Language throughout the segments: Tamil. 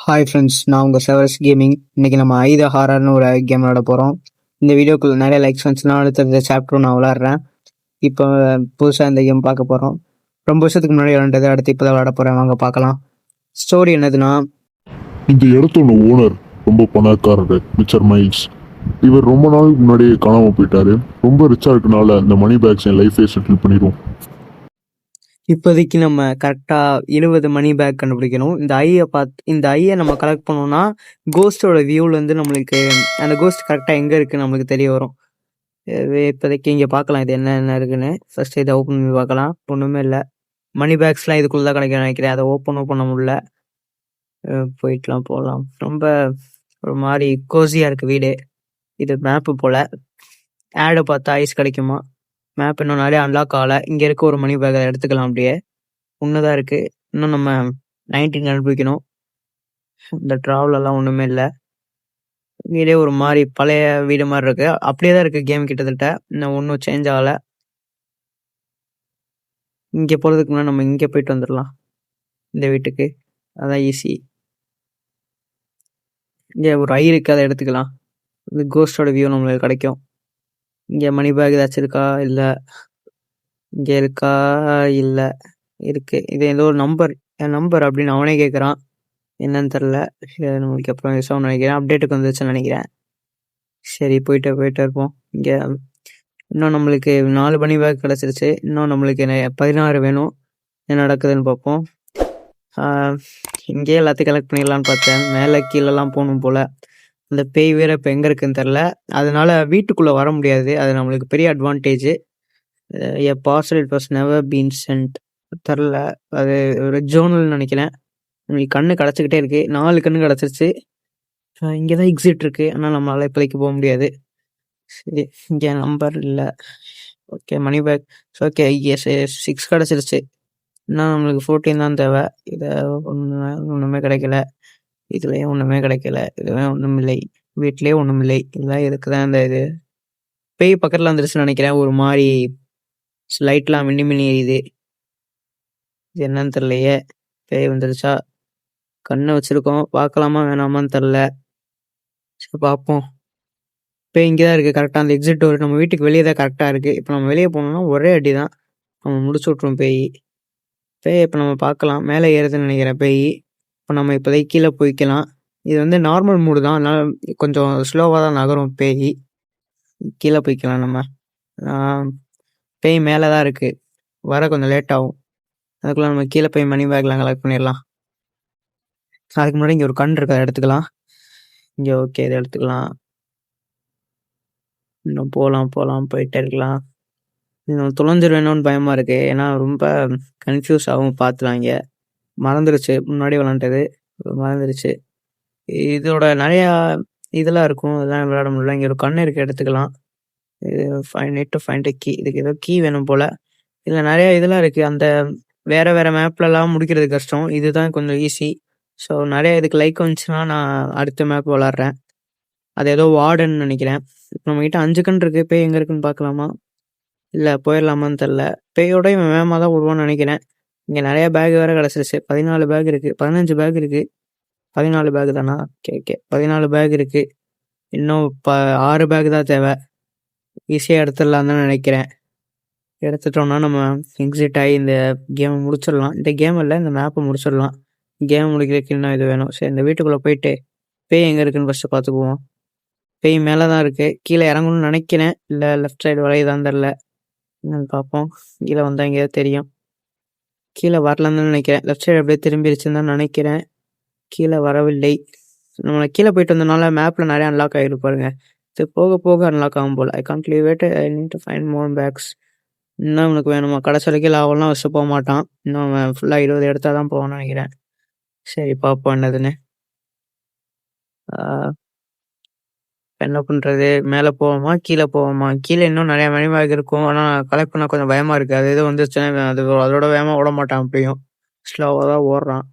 ஹாய் ஃப்ரெண்ட்ஸ், நான் உங்கள் செவரஸ் கேமிங். இன்றைக்கி நம்ம ஐத ஹாரர்னு ஒரு கேம் விளாட போகிறோம். இந்த வீடியோக்குள்ள நிறைய லைக்ஸ் வந்துச்சுன்னா அடுத்த சாப்டரும் நான் விளாட்றேன். இப்போ புதுசாக இந்த கேம் பார்க்க போகிறோம். ரொம்ப வருஷத்துக்கு முன்னாடி விளாண்டது, அடுத்து இப்போ தான் விளாட போகிறேன். வாங்க பார்க்கலாம். ஸ்டோரி என்னதுன்னா, இந்த இடத்தோட ஓனர் ரொம்ப பணக்காரரு, மிஸ்டர் மைல்ஸ். இவர் ரொம்ப நாளுக்கு முன்னாடியே காணாமல் போயிட்டாரு. ரொம்ப ரிச்சாக இருக்கனால இந்த மணி பேக்ஸ் என் லைஃபே செட்டில் பண்ணிடுவோம். இப்போதைக்கு நம்ம கரெக்டாக 70 மணி பேக் கண்டுபிடிக்கணும். இந்த ஐயை நம்ம கலெக்ட் பண்ணோம்னா கோஸ்டோட வியூவிலேருந்து நம்மளுக்கு அந்த கோஸ்ட் கரெக்டாக எங்கே இருக்குன்னு நம்மளுக்கு தெரிய வரும். இப்போதைக்கு இங்கே பார்க்கலாம் இது என்ன இருக்குன்னு. ஃபர்ஸ்ட் இதை ஓப்பன் பண்ணி பார்க்கலாம். ஒன்றுமே இல்லை. மணி பேக்ஸ்லாம் இதுக்குள்ளே தான் கிடைக்கும் நினைக்கிறேன். அதை ஓப்பன் பண்ண முடியல. போகலாம். ரொம்ப ஒரு மாதிரி கோசியாக இருக்குது வீடு. இது மேப்பு போல். ஆடை பார்த்தா ஐஸ் கிடைக்குமா? மேப் இன்னும் நிறைய அன்லாக் ஆகலை. இங்கே இருக்க ஒரு மணி பேக்கை எடுத்துக்கலாம். அப்படியே ஒன்றுதான் இருக்குது. இன்னும் நம்ம 19 கண்டுபிடிக்கணும். இந்த ட்ராவலெல்லாம் ஒன்றுமே இல்லை. வீடே ஒரு மாதிரி பழைய வீடு மாதிரி இருக்கு. அப்படியே தான் இருக்குது கேம் கிட்டத்தட்ட. இன்னும் ஒன்றும் சேஞ்ச் ஆகலை. இங்கே போகிறதுக்கு முன்னாடி நம்ம இங்கே போயிட்டு வந்துடலாம். இந்த வீட்டுக்கு அதான் ஈஸி. இங்கே ஒரு ஐ இருக்குது, அதை எடுத்துக்கலாம். இது கோஸ்டோட வியூ நம்மளுக்கு கிடைக்கும். இங்கே மணி பேக் ஏதாச்சும் இருக்கா? இல்லை. இங்கே இருக்கா? இல்லை. இருக்கு. இது ஏதோ ஒரு நம்பர் அப்படின்னு அவனே கேட்குறான். என்னன்னு தெரில. நம்மளுக்கு அப்புறம் யூஸாக நினைக்கிறேன். அப்டேட்டுக்கு வந்துச்சுன்னு நினைக்கிறேன். சரி, போயிட்டு இருப்போம். இங்கே இன்னும் நம்மளுக்கு 4 மணி பேக் கிடச்சிருச்சு. இன்னும் நம்மளுக்கு 16 வேணும். என்ன நடக்குதுன்னு பார்ப்போம். இங்கேயே எல்லாத்தையும் கலெக்ட் பண்ணிடலான்னு பார்த்தேன். மேலே கீழெல்லாம் போகணும் போல். அந்த பேய் வேற இப்போ எங்கே இருக்குன்னு தெரில. அதனால வீட்டுக்குள்ளே வர முடியாது. அது நம்மளுக்கு பெரிய advantage. A parcel it was never been send. தெரில, அது ஒரு ஜோனல்னு நினைக்கிறேன். நம்மளுக்கு கண்ணு கிடச்சிக்கிட்டே இருக்கு. 4 கண்ணு கிடச்சிருச்சு. இங்கே தான் எக்ஸிட் இருக்குது. ஆனால் நம்மளால் இப்போதைக்கு போக முடியாது. சரி, இங்கே நம்பர் இல்லை. Okay, money back. Okay, S 6 கிடச்சிருச்சு. இன்னும் நம்மளுக்கு 14 தான் தேவை. இதை ஒன்றுமே கிடைக்கல. இதுலேயும் ஒன்றுமே கிடைக்கல. இதுவே ஒன்றும் இல்லை. வீட்லேயே ஒன்றும் இல்லை. இதெல்லாம் எதுக்கு தான் இந்த இது பேய் பக்கத்தில் வந்துருச்சுன்னு நினைக்கிறேன். ஒரு மாதிரி லைட்லாம் மின்னி எரியுது. இது என்னன்னு தெரியலையே. பேய் வந்துருச்சா? கண்ணை வச்சுருக்கோம். பார்க்கலாமா வேணாமான்னு தெரில. சரி, பார்ப்போம். பேய் இங்கே தான் இருக்குது கரெக்டாக. அந்த எக்ஸிட் டோர் நம்ம வீட்டுக்கு வெளியே தான் கரெக்டாக இருக்குது. இப்போ நம்ம வெளியே போனோம்னா ஒரே அடி தான் நம்ம முடிச்சு விட்ருவோம் பேய். இப்போ நம்ம பார்க்கலாம். மேலே ஏறுதுன்னு நினைக்கிறேன் பேய். இப்போ நம்ம இப்போதைக்கு கீழே போய்க்கலாம். இது வந்து நார்மல் மூடு தான், அதனால் கொஞ்சம் ஸ்லோவாக தான் நகரும் பேய். கீழே போய்க்கலாம் நம்ம. பேய் மேலே தான் இருக்குது. வர கொஞ்சம் லேட் ஆகும். அதுக்குள்ளே நம்ம கீழே போய் மணி பேக்லாம் கலெக்ட் பண்ணிடலாம். அதுக்கு முன்னாடி இங்கே ஒரு கண் இருக்கு, அதை எடுத்துக்கலாம். இங்கே ஓகே, இதை எடுத்துக்கலாம். இன்னும் போகலாம் போயிட்டே இருக்கலாம். இன்னும் தொலைஞ்சிருவேணும்னு பயமாக இருக்குது. ஏன்னா ரொம்ப கன்ஃபியூஸ் ஆகும். பார்த்துலாங்க. மறந்துடுச்சு, முன்னாடி விளாண்டது மறந்துடுச்சு. இதோட நிறையா இதெல்லாம் இருக்கும், இதெல்லாம் விளையாட முடியல. இங்கே ஒரு கண்ணு இருக்குது, எடுத்துக்கலாம். இது ஃபைண்ட் கீ. இதுக்கு ஏதோ கீ வேணும் போல். இதில் நிறையா இதெல்லாம் இருக்குது. அந்த வேறு மேப்லலாம் முடிக்கிறது கஷ்டம். இதுதான் கொஞ்சம் ஈஸி. ஸோ நிறையா இதுக்கு லைக் வந்துச்சுன்னா நான் அடுத்த மேப் விளாட்றேன். அது ஏதோ வார்டன் நினைக்கிறேன். இப்போ நம்மகிட்ட 5 கண் இருக்குது. பேய் எங்கே இருக்குன்னு பார்க்கலாமா? இல்லை, போயிடலாமான்னு தெரில. பேயோட இவன் வேகமாக தான் விடுவான்னு நினைக்கிறேன். இங்கே நிறையா பேக் வேறு கிடச்சிருச்சு. 14 பேக் இருக்குது. 15 பேக் இருக்குது. 14 பேக் தானா? ஓகே 14 பேக் இருக்குது. இன்னும் 6 பேக் தான் தேவை. ஈஸியாக எடுத்துடலாம் தான் நினைக்கிறேன். எடுத்துட்டோம்னா நம்ம எக்ஸிட் ஆகி இந்த கேமை முடிச்சிடலாம். இந்த கேம் இல்லை, இந்த மேப்பை முடிச்சிடலாம். கேம் முடிக்கிறதுக்கு இன்னும் இது வேணும். சரி, இந்த வீட்டுக்குள்ளே போயிட்டு பேய் எங்கே இருக்குன்னு ஃபஸ்ட்டு பார்த்துக்குவோம். பேய் மேலே தான் இருக்குது. கீழே இறங்கணும்னு நினைக்கிறேன். இல்லை லெஃப்ட் சைடு வரையதான் தெரில. என்னன்னு பார்ப்போம். கீழே வந்தால் எங்கேயாவது தெரியும். கீழே வரலன்னு நினைக்கிறேன். லெஃப்ட் சைடு அப்படியே திரும்பிடுச்சுன்னு தான் நினைக்கிறேன். கீழே வரவில்லை. நம்ம கீழே போயிட்டு வந்தனால மேப்பில் நிறையா அன்லாக் ஆகிருப்பாருங்க. இது போக போக அன்லாக் ஆகும் போல். I can't leave it. I need to find more packs. இன்னும் உனக்கு வேணுமா? கடைசி வரைக்கும் லாவெல்லாம் வச்சு போக மாட்டான். இன்னும் அவன் ஃபுல்லாக 20 எடுத்தால் தான் போவான்னு நினைக்கிறேன். சரி, பார்ப்போம் என்னதுன்னு. என்ன பண்ணுறது? மேலே போவோமா கீழே போவோமா? கீழே இன்னும் நிறையா மணி பேக் இருக்கும். ஆனால் கலெக்ட் பண்ணால் கொஞ்சம் பயமாக இருக்குது. அது எதுவும் வந்துருச்சுன்னா அதோட வேகமாக ஓட மாட்டான். அப்படியும் ஸ்லோவாக தான் ஓடுறான்.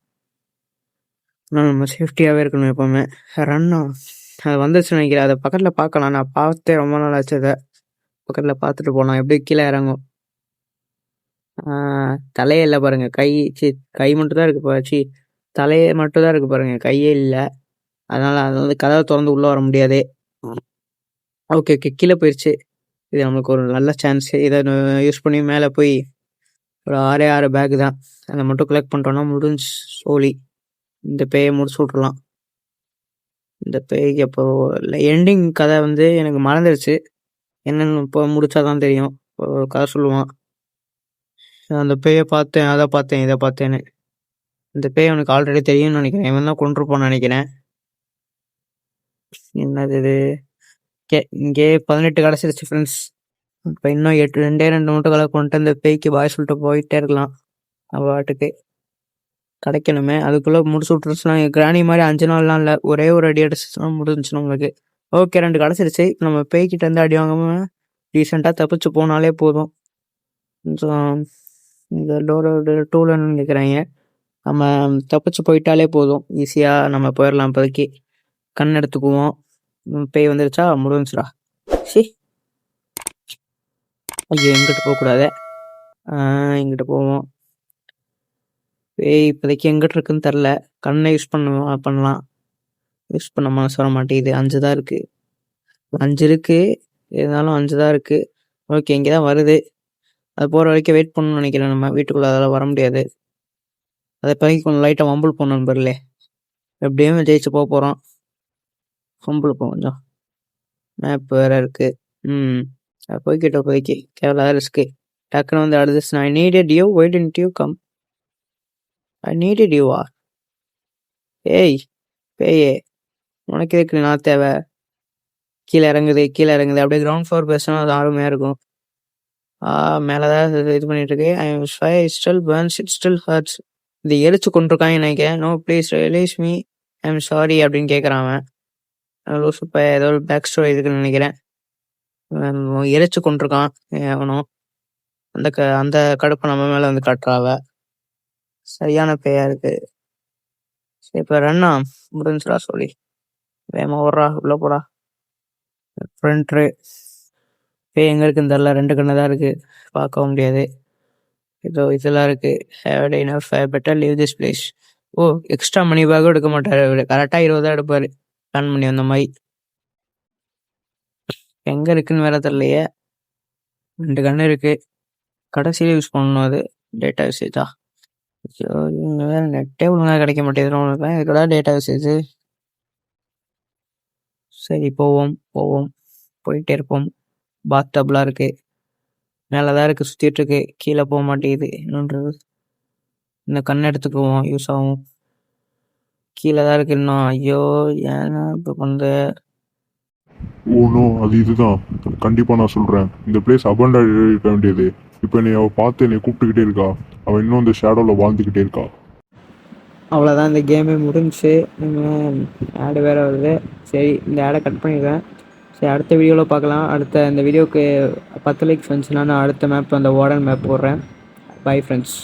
ஆனால் நம்ம சேஃப்டியாகவே இருக்கணும் எப்போவுமே. ரன்னும் அது வந்துருச்சுன்னு நினைக்கிறேன். அதை பக்கத்தில் பார்க்கலாம். நான் பார்த்தே ரொம்ப நாள் ஆச்சு. அதை பக்கத்தில் பார்த்துட்டு போகலாம். எப்படி கீழே இறங்கும். தலையே இல்லை பாருங்கள். கை மட்டும் தான் இருக்குது. தலையே மட்டும் தான் இருக்குது பாருங்கள், கையே இல்லை. அதனால் அது வந்து கதவை திறந்து உள்ளே வர முடியாது. ஓகே ஓகே, கீழே போயிடுச்சு. இது நம்மளுக்கு ஒரு நல்ல சான்ஸு. இதை யூஸ் பண்ணி மேலே போய் ஒரு 6 பேக்கு தான், அதை மட்டும் கலெக்ட் பண்ணிட்டோன்னா முடிஞ்சு சோலி. இந்த பேயை முடிச்சு விட்றலாம். இந்த பேய்க்கு அப்போ எண்டிங் கதை வந்து எனக்கு மறந்துடுச்சு. என்னென்னு இப்போ முடிச்சா தான் தெரியும். ஒரு கதை சொல்லுவான், அந்த பேயை பார்த்தேன், அதை பார்த்தேன், இதை பார்த்தேன்னு. இந்த பேய் அவனுக்கு ஆல்ரெடி தெரியும்னு நினைக்கிறேன். இவன் தான் கொண்டிருப்பான்னு நினைக்கிறேன். என்னது இது? இங்கே 18 கிடச்சிருச்சு ஃப்ரெண்ட்ஸ். இப்போ இன்னும் 2 மட்டும் கலெக்ட் பண்ணிட்டு இந்த பேய்க்கு பாய் சொல்லிட்டு போயிட்டே இருக்கலாம். பாட்டுக்கு கிடைக்கணுமே, அதுக்குள்ளே முடிச்சு விட்டுருச்சுன்னா கிராணி மாதிரி 5 நாள்லாம் இல்லை, ஒரே ஒரு அடி அடிச்சுன்னா முடிஞ்சுச்சு நம்மளுக்கு. ஓகே, 2 கிடச்சிருச்சு. நம்ம பேய்கிட்ட இருந்து அடி வாங்காமல் ரீசெண்டாக தப்பிச்சு போனாலே போதும். கொஞ்சம் இந்த டோரோட டூலன்னு நினைக்கிறாங்க. நம்ம தப்பிச்சு போயிட்டாலே போதும், ஈஸியாக நம்ம போயிடலாம். இப்போதைக்கு கண் எடுத்துக்குவோம். பேய் வந்துருச்சா, முடிஞ்சுடா. சி ஐயோ, எங்கிட்ட போகக்கூடாது. இங்கிட்ட போவோம். பேய் இப்போதைக்கு எங்கிட்ட இருக்குன்னு தெரில. கண்ணை யூஸ் பண்ணலாம். யூஸ் பண்ண மனசு வர மாட்டேங்குது. 5 தான் இருக்குது. 5 இருக்குது, இருந்தாலும் 5 தான் இருக்குது. ஓகே, இங்கே தான் வருது. அது போகிற வரைக்கும் வெயிட் பண்ணணும்னு நினைக்கிறேன். நம்ம வீட்டுக்குள்ளே அதெல்லாம் வர முடியாது. அதை பிறகு கொஞ்சம் லைட்டாக வம்புள் போகணும் நண்பர்களே. எப்படியும் ஜெயிச்சு போக போகிறோம். வம்புள் போ கொஞ்சம். மேப் வேறு இருக்குது. போய்கிட்ட போய்க்கு கேவலாக ரிஸ்க்கு. டக்குன்னு வந்து அடுத்து I needed you, why didn't you come? I needed யூவா? ஏய் பேயே, உனக்கு எதுக்கு நான் தேவை? கீழே இறங்குது. அப்படியே கிரவுண்ட் ஃப்ளோர் பேசினா அது அருமையாக இருக்கும். மேலே தான் இது பண்ணிட்டு இருக்கு. I am sway still burns, it still hurts. இது எரிச்சு கொண்டிருக்காங்க நினைக்கிறேன். No please release me, I am sorry அப்படின்னு கேட்குறான் அவன். லூசு இப்போ ஏதோ ஒரு பேக் ஸ்டோரி இருக்குன்னு நினைக்கிறேன். எரிச்சு கொண்டிருக்கான் அவனும். அந்த கடுப்பை நம்ம மேலே வந்து காட்டுறாவ. சரியான பேயா இருக்கு. சரி, இப்போ ரன்னா முடிஞ்சுடா சொல்லி வேமா ஓடுறா, உள்ள போடா. ஃப்ரண்ட்ரு பேய் எங்கே இருக்குன்னு தெரில. 2 கண்ணு தான் இருக்குது, பார்க்கவும் முடியாது. இதோ இதெல்லாம் இருக்குது. Better leave this place. ஓ, எக்ஸ்ட்ரா மணி பேக்கும் எடுக்க மாட்டார். கரெக்டாக 20 தான் எடுப்பார். பிளான் பண்ணி வந்த மாதிரி. எங்கே இருக்குன்னு வேற தெரியலையே. 2 கண்ணு இருக்குது. கடைசியில் யூஸ் பண்ணணும். அது டேட்டா யூசேஜா? வேறு நெட்டே ஒழுங்காக கிடைக்க மாட்டேங்குது. இதுக்கடா டேட்டா யூசேஜ். சரி, போவோம். போயிட்டே இருப்போம். பாத் டப்லாம் இருக்குது, மேலே தான் இருக்குது, சுற்றிட்டுருக்கு. கீழே போக மாட்டேங்குது. இன்னொன்றது இந்த கண் எடுத்துக்குவோம், யூஸ் ஆகும். கீழே தான் இருக்குது இன்னும். ஐயோ, ஏன்னா இப்போ வந்து ஓனோ, அது இதுதான். கண்டிப்பாக நான் சொல்கிறேன், இந்த பிளேஸ் அபண்டன்ட் இருக்க வேண்டியது. இப்போ நீ அவள் பார்த்து என்னை கூப்பிட்டுக்கிட்டே இருக்கா. அவள் இன்னும் இந்த ஷேடோவில் வாழ்ந்துக்கிட்டே இருக்கா. அவ்வளோதான், இந்த கேமே முடிஞ்சு. ஆடு வேறு வருது. சரி, இந்த ஆடை கட் பண்ணிடுவேன். சரி, அடுத்த வீடியோவில் பார்க்கலாம். இந்த வீடியோவுக்கு 10 லைக்ஸ் வந்துச்சுன்னா நான் அடுத்த மேப் அந்த வார்டன் மேப் போடுறேன். Bye friends.